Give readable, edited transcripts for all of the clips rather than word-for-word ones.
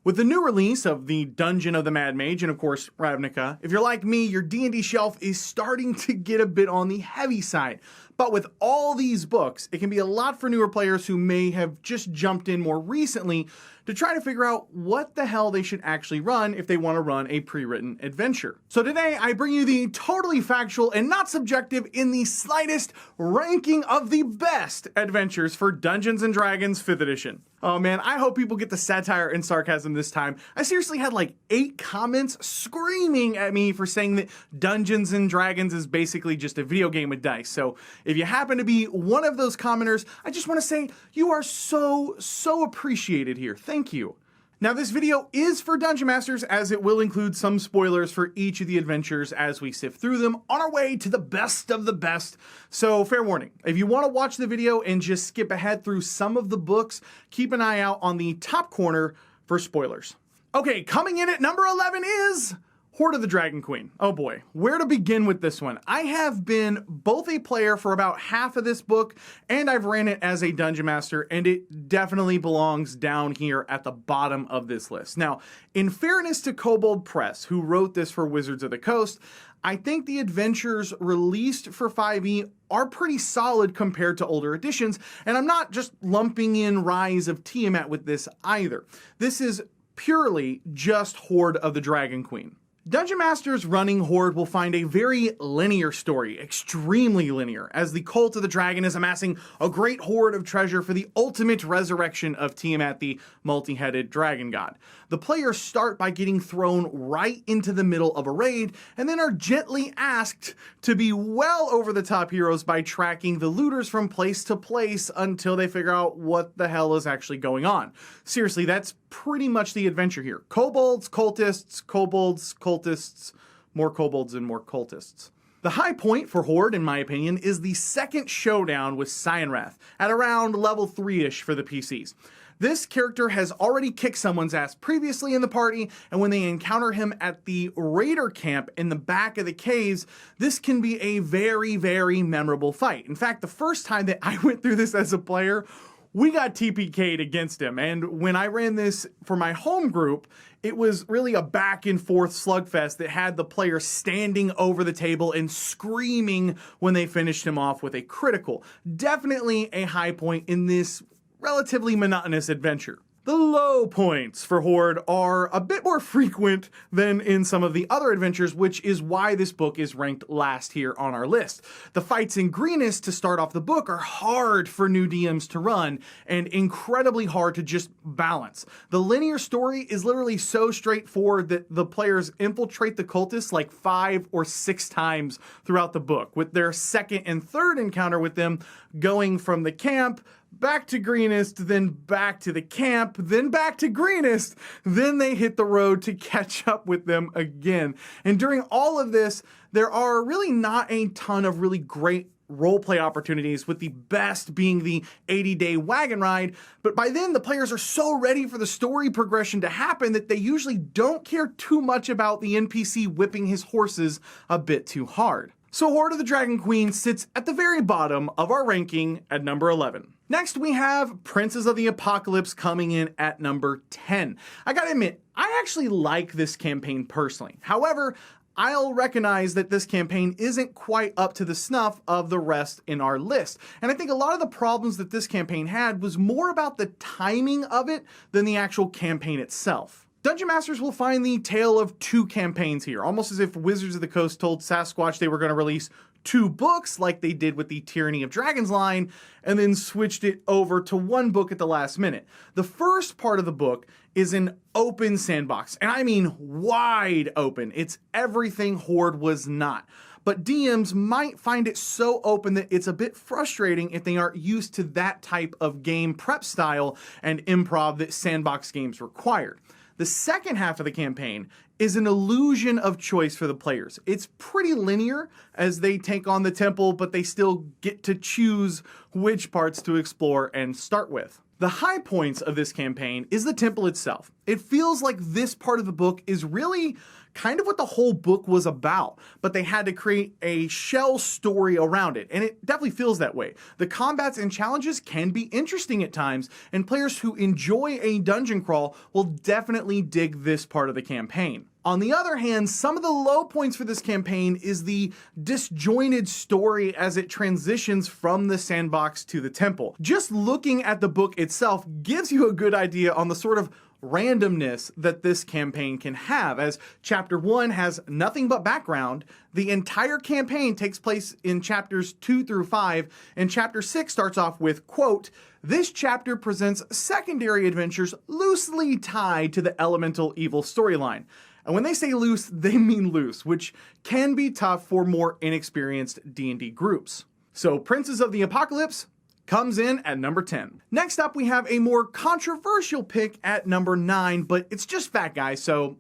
With the new release of the Dungeon of the Mad Mage and of course Ravnica, if you're like me, your D&D shelf is starting to get a bit on the heavy side. But with all these books, it can be a lot for newer players who may have just jumped in more recently to try to figure out what the hell they should actually run if they want to run a pre-written adventure. So today I bring you the totally factual and not subjective in the slightest ranking of the best adventures for Dungeons & Dragons 5th edition. Oh man, I hope people get the satire and sarcasm this time. I seriously had like 8 comments screaming at me for saying that Dungeons & Dragons is basically just a video game with dice. So if you happen to be one of those commenters, I just want to say you are so appreciated here. Thank you. Now this video is for Dungeon Masters, as it will include some spoilers for each of the adventures as we sift through them on our way to the best of the best. So fair warning, if you want to watch the video and just skip ahead through some of the books, keep an eye out on the top corner for spoilers. Okay, coming in at number 11 is Hoard of the Dragon Queen. Oh boy, where to begin with this one? I have been both a player for about half of this book, and I've ran it as a Dungeon Master, and it definitely belongs down here at the bottom of this list. Now, in fairness to Kobold Press, who wrote this for Wizards of the Coast, I think the adventures released for 5e are pretty solid compared to older editions, and I'm not just lumping in Rise of Tiamat with this either. This is purely just Hoard of the Dragon Queen. Dungeon Masters running Hoard will find a very linear story, extremely linear, as the Cult of the Dragon is amassing a great hoard of treasure for the ultimate resurrection of Tiamat, the multi-headed dragon god. The players start by getting thrown right into the middle of a raid, and then are gently asked to be well over the top heroes by tracking the looters from place to place until they figure out what the hell is actually going on. Seriously, that's pretty much the adventure here. Kobolds, cultists, kobolds, cultists, more kobolds and more cultists. The high point for Hoard, in my opinion, is the second showdown with Cyanrath, at around level 3-ish for the PCs. This character has already kicked someone's ass previously in the party, and when they encounter him at the raider camp in the back of the caves, this can be a very memorable fight. In fact, the first time that I went through this as a player, we got TPK'd against him, and when I ran this for my home group, it was really a back and forth slugfest that had the player standing over the table and screaming when they finished him off with a critical. Definitely a high point in this relatively monotonous adventure. The low points for Hoard are a bit more frequent than in some of the other adventures, which is why this book is ranked last here on our list. The fights in Greenest to start off the book are hard for new DMs to run and incredibly hard to just balance. The linear story is literally so straightforward that the players infiltrate the cultists like 5 or 6 times throughout the book, with their second and third encounter with them going from the camp back to Greenest, then back to the camp, then back to Greenest, then they hit the road to catch up with them again. And during all of this, there are really not a ton of really great roleplay opportunities, with the best being the 80-day wagon ride, but by then the players are so ready for the story progression to happen that they usually don't care too much about the NPC whipping his horses a bit too hard. So Hoard of the Dragon Queen sits at the very bottom of our ranking at number 11. Next, we have Princes of the Apocalypse coming in at number 10. I gotta admit, I actually like this campaign personally. However, I'll recognize that this campaign isn't quite up to the snuff of the rest in our list. And I think a lot of the problems that this campaign had was more about the timing of it than the actual campaign itself. Dungeon Masters will find the tale of 2 campaigns here, almost as if Wizards of the Coast told Sasquatch they were going to release 2 books like they did with the Tyranny of Dragons line, and then switched it over to 1 book at the last minute. The first part of the book is an open sandbox, and I mean wide open. It's everything Hoard was not. But DMs might find it so open that it's a bit frustrating if they aren't used to that type of game prep style and improv that sandbox games required. The second half of the campaign is an illusion of choice for the players. It's pretty linear as they take on the temple, but they still get to choose which parts to explore and start with. The high points of this campaign is the temple itself. It feels like this part of the book is really kind of what the whole book was about, but they had to create a shell story around it, and it definitely feels that way. The combats and challenges can be interesting at times, and players who enjoy a dungeon crawl will definitely dig this part of the campaign. On the other hand, some of the low points for this campaign is the disjointed story as it transitions from the sandbox to the temple. Just looking at the book itself gives you a good idea on the sort of randomness that this campaign can have, as chapter 1 has nothing but background. The entire campaign takes place in chapters 2 through 5, and chapter 6 starts off with, quote, "This chapter presents secondary adventures loosely tied to the elemental evil storyline." And when they say loose, they mean loose, which can be tough for more inexperienced D&D groups. So Princes of the Apocalypse comes in at number 10. Next up, we have a more controversial pick at number 9, but it's just fact, guys, so,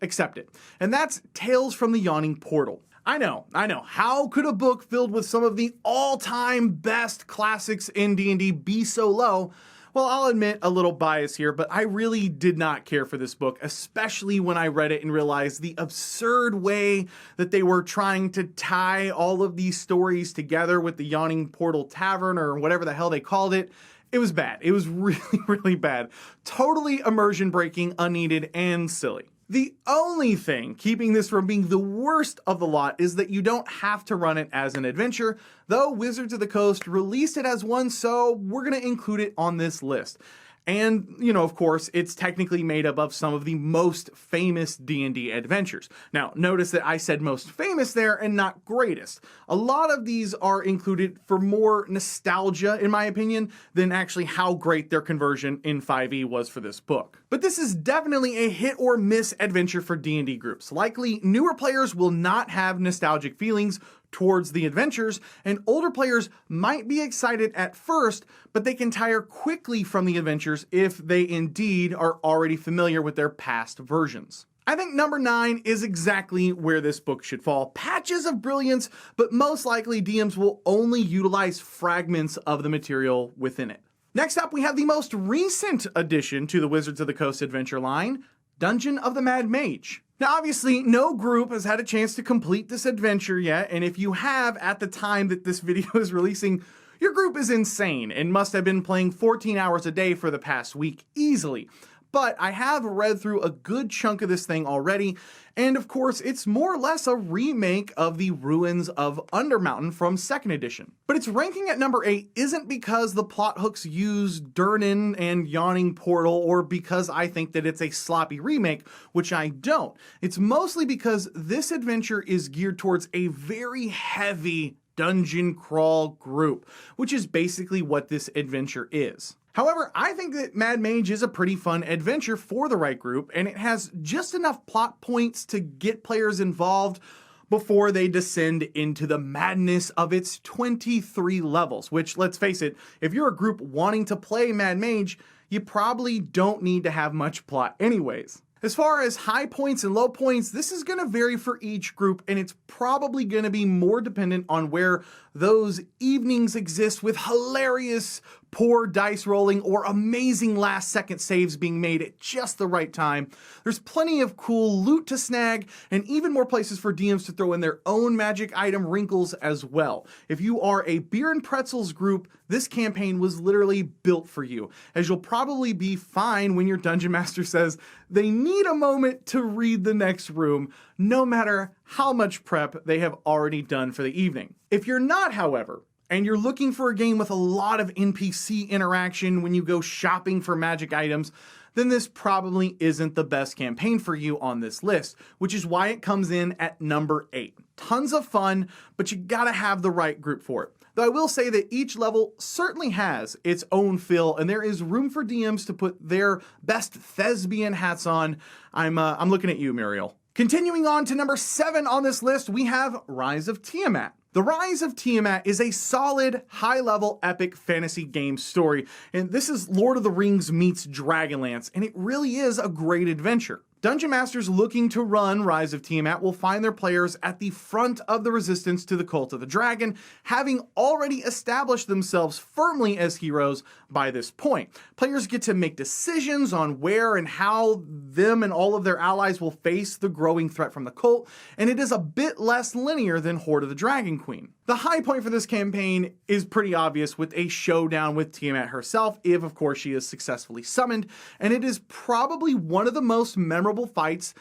accept it. And that's Tales from the Yawning Portal. I know. How could a book filled with some of the all-time best classics in D&D be so low? Well, I'll admit a little bias here, but I really did not care for this book, especially when I read it and realized the absurd way that they were trying to tie all of these stories together with the Yawning Portal Tavern or whatever the hell they called it. It was bad. It was really, really bad. Totally immersion breaking, unneeded, and silly. The only thing keeping this from being the worst of the lot is that you don't have to run it as an adventure, though Wizards of the Coast released it as one, so we're going to include it on this list. And, of course, it's technically made up of some of the most famous D&D adventures. Now, notice that I said most famous there and not greatest. A lot of these are included for more nostalgia, in my opinion, than actually how great their conversion in 5e was for this book. But this is definitely a hit or miss adventure for D&D groups. Likely, newer players will not have nostalgic feelings towards the adventures, and older players might be excited at first, but they can tire quickly from the adventures if they indeed are already familiar with their past versions. I think number 9 is exactly where this book should fall. Patches of brilliance, but most likely DMs will only utilize fragments of the material within it. Next up, we have the most recent addition to the Wizards of the Coast adventure line, Dungeon of the Mad Mage. Now, obviously, no group has had a chance to complete this adventure yet, and if you have at the time that this video is releasing, your group is insane and must have been playing 14 hours a day for the past week easily. But I have read through a good chunk of this thing already, and of course, it's more or less a remake of the Ruins of Undermountain from 2nd edition. But its ranking at number 8 isn't because the plot hooks use Durnan and Yawning Portal, or because I think that it's a sloppy remake, which I don't. It's mostly because this adventure is geared towards a very heavy dungeon crawl group, which is basically what this adventure is. However, I think that Mad Mage is a pretty fun adventure for the right group, and it has just enough plot points to get players involved before they descend into the madness of its 23 levels, which, let's face it, if you're a group wanting to play Mad Mage, you probably don't need to have much plot anyways. As far as high points and low points, this is going to vary for each group, and it's probably going to be more dependent on where those evenings exist with hilarious poor dice rolling or amazing last-second saves being made at just the right time. There's plenty of cool loot to snag, and even more places for DMs to throw in their own magic item wrinkles as well. If you are a Beer and Pretzels group, this campaign was literally built for you, as you'll probably be fine when your Dungeon Master says they need a moment to read the next room, no matter how much prep they have already done for the evening. If you're not, however, and you're looking for a game with a lot of NPC interaction when you go shopping for magic items, then this probably isn't the best campaign for you on this list, which is why it comes in at number 8. Tons of fun, but you gotta have the right group for it. Though I will say that each level certainly has its own feel, and there is room for DMs to put their best thespian hats on. I'm looking at you, Muriel. Continuing on to number 7 on this list, we have Rise of Tiamat. The Rise of Tiamat is a solid, high-level, epic fantasy game story, and this is Lord of the Rings meets Dragonlance, and it really is a great adventure. Dungeon Masters looking to run Rise of Tiamat will find their players at the front of the resistance to the Cult of the Dragon, having already established themselves firmly as heroes by this point. Players get to make decisions on where and how them and all of their allies will face the growing threat from the cult, and it is a bit less linear than Hoard of the Dragon Queen. The high point for this campaign is pretty obvious, with a showdown with Tiamat herself, if of course she is successfully summoned, and it is probably one of the most memorable fights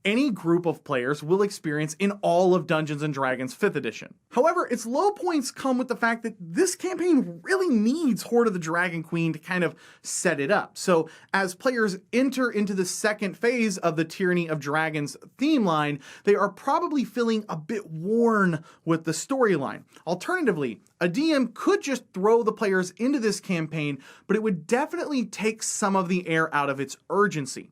any group of players will experience in all of Dungeons & Dragons 5th edition. However, its low points come with the fact that this campaign really needs Hoard of the Dragon Queen to kind of set it up. So as players enter into the second phase of the Tyranny of Dragons theme line, they are probably feeling a bit worn with the storyline. Alternatively, a DM could just throw the players into this campaign, but it would definitely take some of the air out of its urgency.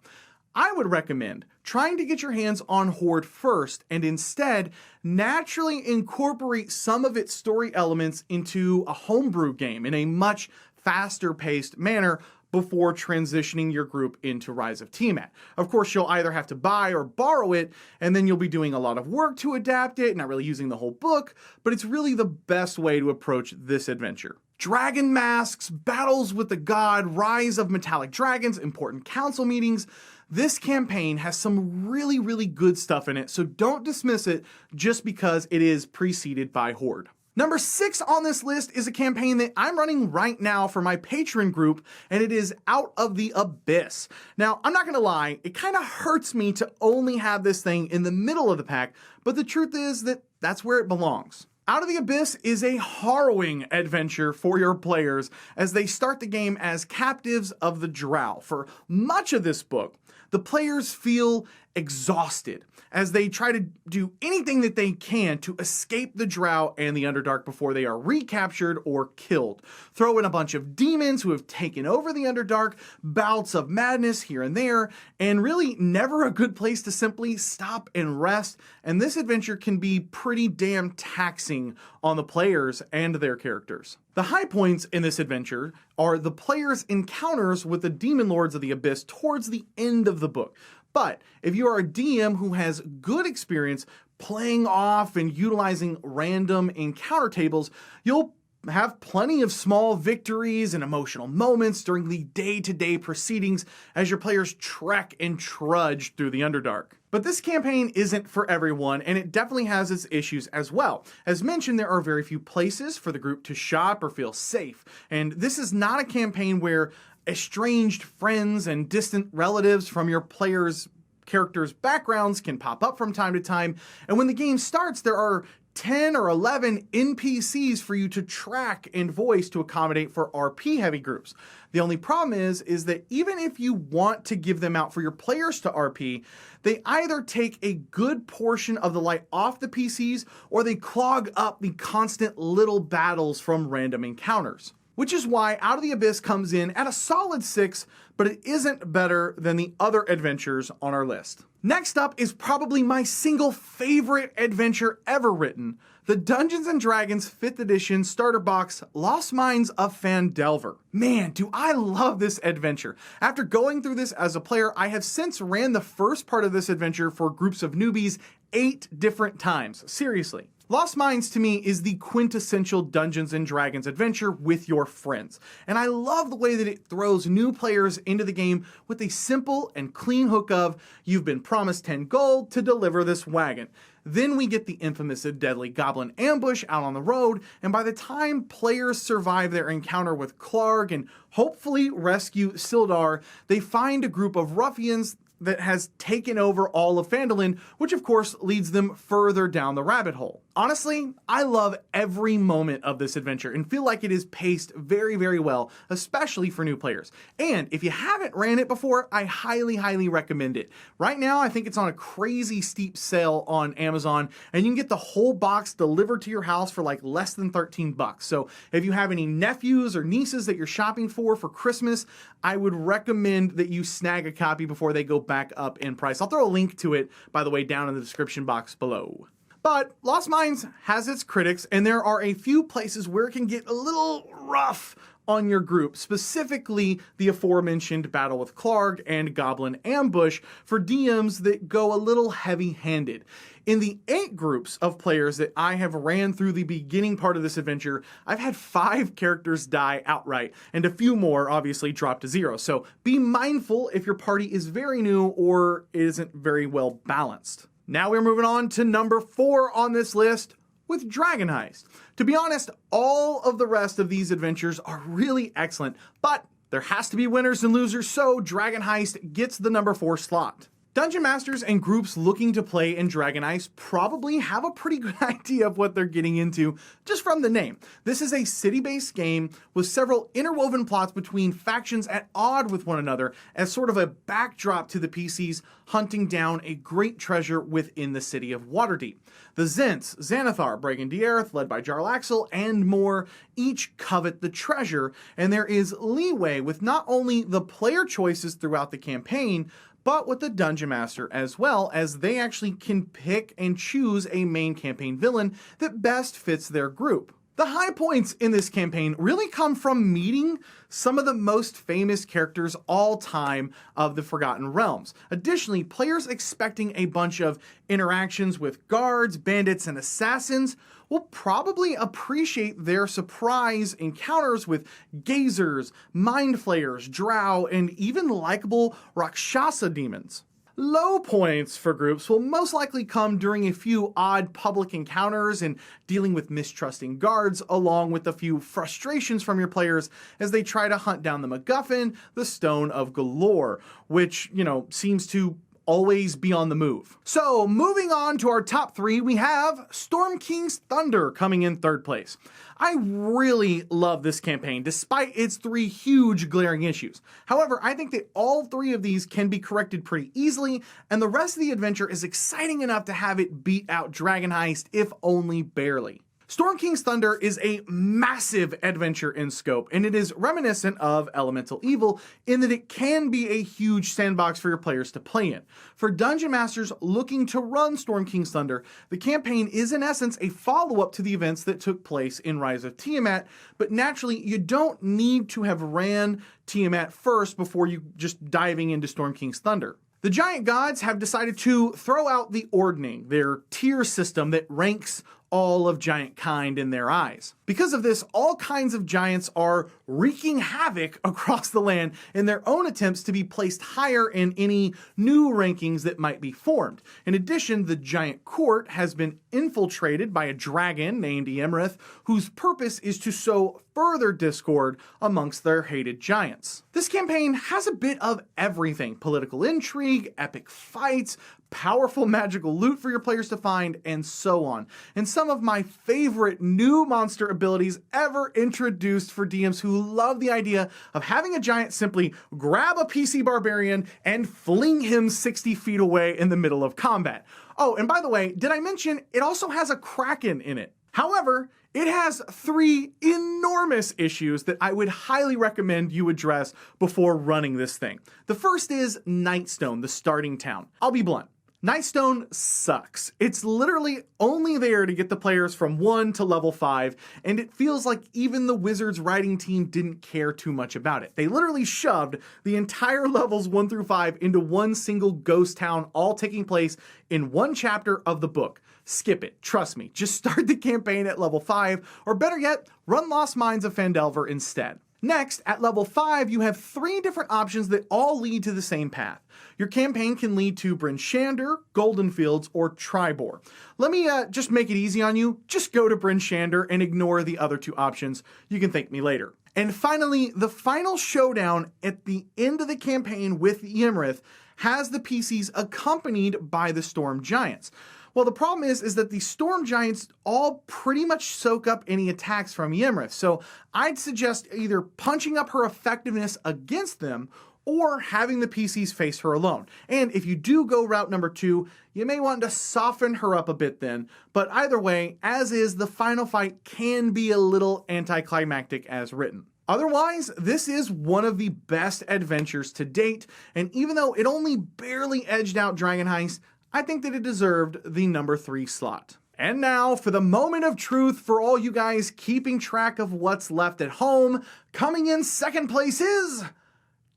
I would recommend trying to get your hands on Hoard first and instead naturally incorporate some of its story elements into a homebrew game in a much faster paced manner before transitioning your group into Rise of Tiamat. Of course, you'll either have to buy or borrow it, and then you'll be doing a lot of work to adapt it, not really using the whole book, but it's really the best way to approach this adventure. Dragon masks, battles with the god, rise of metallic dragons, important council meetings. This campaign has some really, really good stuff in it, so don't dismiss it just because it is preceded by Hoard. Number 6 on this list is a campaign that I'm running right now for my patron group, and it is Out of the Abyss. Now, I'm not gonna lie, it kind of hurts me to only have this thing in the middle of the pack, but the truth is that that's where it belongs. Out of the Abyss is a harrowing adventure for your players as they start the game as captives of the Drow. For much of this book, the players feel exhausted as they try to do anything that they can to escape the Drow and the Underdark before they are recaptured or killed. Throw in a bunch of demons who have taken over the Underdark, bouts of madness here and there, and really never a good place to simply stop and rest, and this adventure can be pretty damn taxing on the players and their characters. The high points in this adventure are the players' encounters with the Demon Lords of the Abyss towards the end of the book. But if you are a DM who has good experience playing off and utilizing random encounter tables, you'll have plenty of small victories and emotional moments during the day-to-day proceedings as your players trek and trudge through the Underdark. But this campaign isn't for everyone, and it definitely has its issues as well. As mentioned, there are very few places for the group to shop or feel safe, and this is not a campaign where estranged friends and distant relatives from your players' characters' backgrounds can pop up from time to time, and when the game starts, there are 10 or 11 NPCs for you to track and voice to accommodate for RP-heavy groups. The only problem is that even if you want to give them out for your players to RP, they either take a good portion of the light off the PCs or they clog up the constant little battles from random encounters. Which is why Out of the Abyss comes in at a solid 6, but it isn't better than the other adventures on our list. Next up is probably my single favorite adventure ever written, the Dungeons & Dragons 5th edition starter box, Lost Mines of Phandelver. Man, do I love this adventure. After going through this as a player, I have since ran the first part of this adventure for groups of newbies 8 different times. Seriously. Lost Mines to me is the quintessential Dungeons & Dragons adventure with your friends, and I love the way that it throws new players into the game with a simple and clean hook of, you've been promised 10 gold to deliver this wagon. Then we get the infamous and deadly goblin ambush out on the road, and by the time players survive their encounter with Clark and hopefully rescue Sildar, they find a group of ruffians that has taken over all of Phandalin, which of course leads them further down the rabbit hole. Honestly, I love every moment of this adventure and feel like it is paced very, very well, especially for new players. And if you haven't ran it before, I highly, highly recommend it. Right now, I think it's on a crazy steep sale on Amazon, and you can get the whole box delivered to your house for like less than 13 bucks. So if you have any nephews or nieces that you're shopping for Christmas, I would recommend that you snag a copy before they go back up in price. I'll throw a link to it, by the way, down in the description box below. But Lost Mines has its critics, and there are a few places where it can get a little rough on your group, specifically the aforementioned Battle with Clarg and Goblin Ambush for DMs that go a little heavy-handed. In the 8 groups of players that I have ran through the beginning part of this adventure, I've had 5 characters die outright, and a few more obviously drop to 0. So be mindful if your party is very new or isn't very well balanced. Now we're moving on to number 4 on this list, with Dragon Heist. To be honest, all of the rest of these adventures are really excellent, but there has to be winners and losers, so Dragon Heist gets the number 4 slot. Dungeon masters and groups looking to play in Dragon Heist probably have a pretty good idea of what they're getting into just from the name. This is a city-based game with several interwoven plots between factions at odds with one another as sort of a backdrop to the PCs hunting down a great treasure within the city of Waterdeep. The Zents, Xanathar, Brigandierth, led by Jarlaxle, and more each covet the treasure, and there is leeway with not only the player choices throughout the campaign, but with the Dungeon Master as well, as they actually can pick and choose a main campaign villain that best fits their group. The high points in this campaign really come from meeting some of the most famous characters all time of the Forgotten Realms. Additionally, players expecting a bunch of interactions with guards, bandits, and assassins will probably appreciate their surprise encounters with gazers, mind flayers, drow, and even likable Rakshasa demons. Low points for groups will most likely come during a few odd public encounters and dealing with mistrusting guards, along with a few frustrations from your players as they try to hunt down the MacGuffin, the Stone of Galore, which, seems to always be on the move. So moving on to our top 3, we have Storm King's Thunder coming in 3rd place. I really love this campaign despite its 3 huge glaring issues. However, I think that all 3 of these can be corrected pretty easily, and the rest of the adventure is exciting enough to have it beat out Dragon Heist, if only barely. Storm King's Thunder is a massive adventure in scope, and it is reminiscent of Elemental Evil in that it can be a huge sandbox for your players to play in. For Dungeon Masters looking to run Storm King's Thunder, the campaign is in essence a follow-up to the events that took place in Rise of Tiamat, but naturally you don't need to have ran Tiamat first before you just diving into Storm King's Thunder. The giant gods have decided to throw out the ordning, their tier system that ranks all of giant kind in their eyes. Because of this, all kinds of giants are wreaking havoc across the land in their own attempts to be placed higher in any new rankings that might be formed. In addition, the giant court has been infiltrated by a dragon named Ymrith, whose purpose is to sow further discord amongst their hated giants. This campaign has a bit of everything: political intrigue, epic fights, powerful magical loot for your players to find, and so on. And some of my favorite new monster abilities ever introduced for DMs who love the idea of having a giant simply grab a PC barbarian and fling him 60 feet away in the middle of combat. Oh, and by the way, did I mention it also has a kraken in it? However, it has 3 enormous issues that I would highly recommend you address before running this thing. The first is Nightstone, the starting town. I'll be blunt. Nightstone sucks. It's literally only there to get the players from 1 to level 5, and it feels like even the Wizards writing team didn't care too much about it. They literally shoved the entire levels 1 through 5 into one single ghost town, all taking place in one chapter of the book. Skip it. Trust me. Just start the campaign at level 5, or better yet, run Lost Mines of Phandelver instead. Next, at level 5, you have 3 different options that all lead to the same path. Your campaign can lead to Bryn Shander, Golden Fields, or Tribor. Let me just make it easy on you. Just go to Bryn Shander and ignore the other 2 options. You can thank me later. And finally, the final showdown at the end of the campaign with Ymrith has the PCs accompanied by the Storm Giants. Well, the problem is that the Storm Giants all pretty much soak up any attacks from Ymrith, so I'd suggest either punching up her effectiveness against them or having the PCs face her alone. And if you do go route number 2, you may want to soften her up a bit then, but either way, as is, the final fight can be a little anticlimactic as written. Otherwise, this is one of the best adventures to date, and even though it only barely edged out Dragon Heist, I think that it deserved the number 3 slot. And now for the moment of truth for all you guys keeping track of what's left at home. Coming in second place is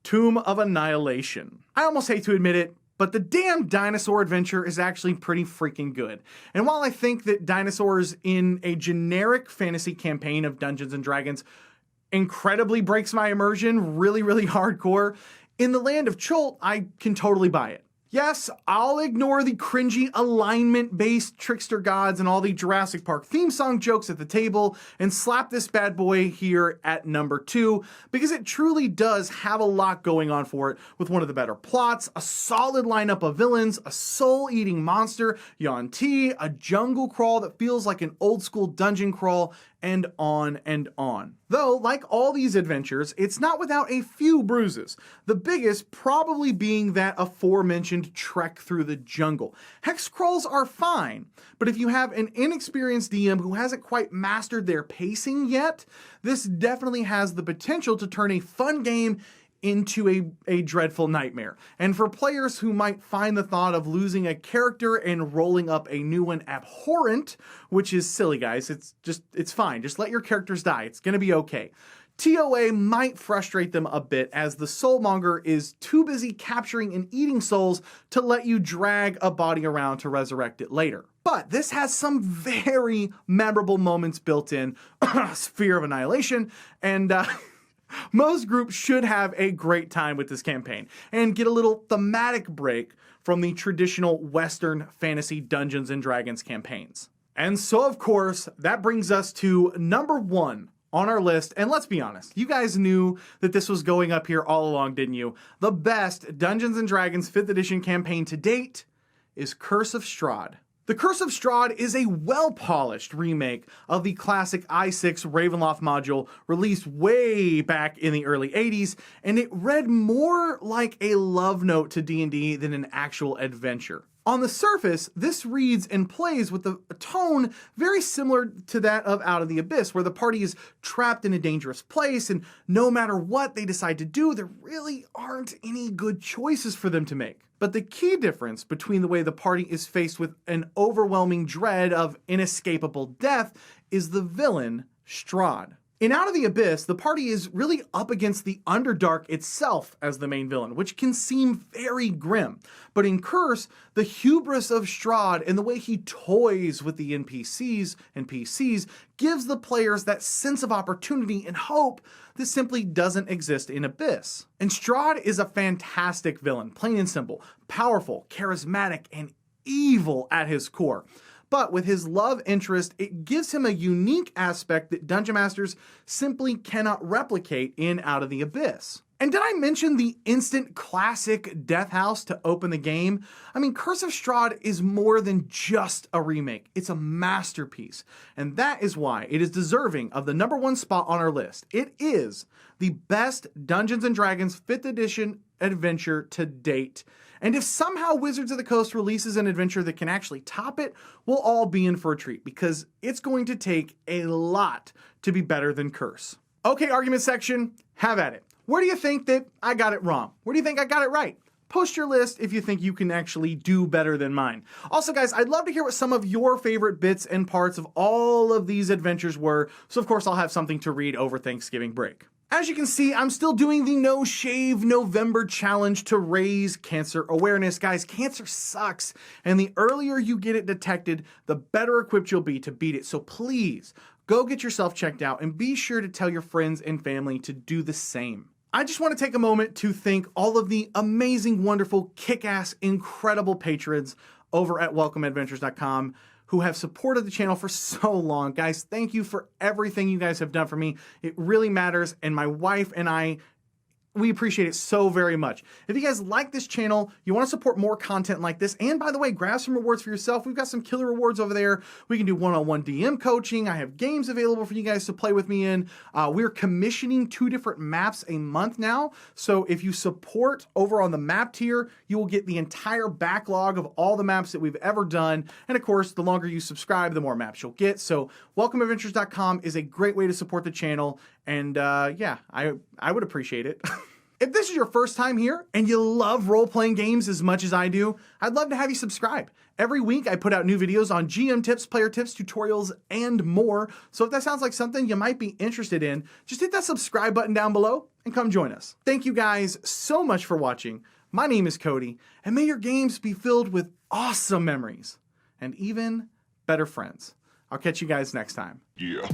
Tomb of Annihilation. I almost hate to admit it, but the damn dinosaur adventure is actually pretty freaking good. And while I think that dinosaurs in a generic fantasy campaign of Dungeons and Dragons incredibly breaks my immersion, really hardcore, in the land of Chult, I can totally buy it. Yes, I'll ignore the cringy alignment-based trickster gods and all the Jurassic Park theme song jokes at the table and slap this bad boy here at number 2 because it truly does have a lot going on for it with one of the better plots, a solid lineup of villains, a soul-eating monster, Yuan-Ti, a jungle crawl that feels like an old-school dungeon crawl, and on and on. Though, like all these adventures, it's not without a few bruises. The biggest probably being that aforementioned trek through the jungle. Hex crawls are fine, but if you have an inexperienced DM who hasn't quite mastered their pacing yet, this definitely has the potential to turn a fun game into a dreadful nightmare. And for players who might find the thought of losing a character and rolling up a new one abhorrent, which is silly, guys, it's fine. Just let your characters die. It's gonna be okay. TOA might frustrate them a bit as the soulmonger is too busy capturing and eating souls to let you drag a body around to resurrect it later. But this has some very memorable moments built in, Sphere of Annihilation, and most groups should have a great time with this campaign and get a little thematic break from the traditional Western fantasy Dungeons and Dragons campaigns. And so, of course, that brings us to number 1 on our list. And let's be honest, you guys knew that this was going up here all along, didn't you? The best Dungeons and Dragons 5th edition campaign to date is Curse of Strahd. The Curse of Strahd is a well-polished remake of the classic i6 Ravenloft module released way back in the early 80s, and it read more like a love note to D&D than an actual adventure. On the surface, this reads and plays with a tone very similar to that of Out of the Abyss, where the party is trapped in a dangerous place, and no matter what they decide to do, there really aren't any good choices for them to make. But the key difference between the way the party is faced with an overwhelming dread of inescapable death is the villain, Strahd. In Out of the Abyss, the party is really up against the Underdark itself as the main villain, which can seem very grim. But in Curse, the hubris of Strahd and the way he toys with the NPCs gives the players that sense of opportunity and hope that simply doesn't exist in Abyss. And Strahd is a fantastic villain, plain and simple, powerful, charismatic, and evil at his core. But with his love interest, it gives him a unique aspect that Dungeon Masters simply cannot replicate in Out of the Abyss. And did I mention the instant classic Death House to open the game? I mean, Curse of Strahd is more than just a remake. It's a masterpiece. And that is why it is deserving of the number 1 spot on our list. It is the best Dungeons & Dragons 5th edition adventure to date. And if somehow Wizards of the Coast releases an adventure that can actually top it, we'll all be in for a treat because it's going to take a lot to be better than Curse. Okay, argument section, have at it. Where do you think that I got it wrong? Where do you think I got it right? Post your list if you think you can actually do better than mine. Also, guys, I'd love to hear what some of your favorite bits and parts of all of these adventures were, so of course I'll have something to read over Thanksgiving break. As you can see, I'm still doing the No Shave November challenge to raise cancer awareness. Guys, cancer sucks, and the earlier you get it detected, the better equipped you'll be to beat it. So please, go get yourself checked out and be sure to tell your friends and family to do the same. I just want to take a moment to thank all of the amazing, wonderful, kick-ass, incredible patrons over at welcomeadventures.com who have supported the channel for so long. Guys, thank you for everything you guys have done for me. It really matters, and my wife and I, we appreciate it so very much. If you guys like this channel, you want to support more content like this, and by the way, grab some rewards for yourself. We've got some killer rewards over there. We can do one-on-one DM coaching. I have games available for you guys to play with me in. We're commissioning 2 different maps a month now. So if you support over on the map tier, you will get the entire backlog of all the maps that we've ever done. And of course, the longer you subscribe, the more maps you'll get. So welcomeadventures.com is a great way to support the channel. And yeah, I would appreciate it. If this is your first time here and you love role-playing games as much as I do, I'd love to have you subscribe. Every week I put out new videos on GM tips, player tips, tutorials, and more. So if that sounds like something you might be interested in, just hit that subscribe button down below and come join us. Thank you guys so much for watching. My name is Cody, and may your games be filled with awesome memories and even better friends. I'll catch you guys next time. Yeah.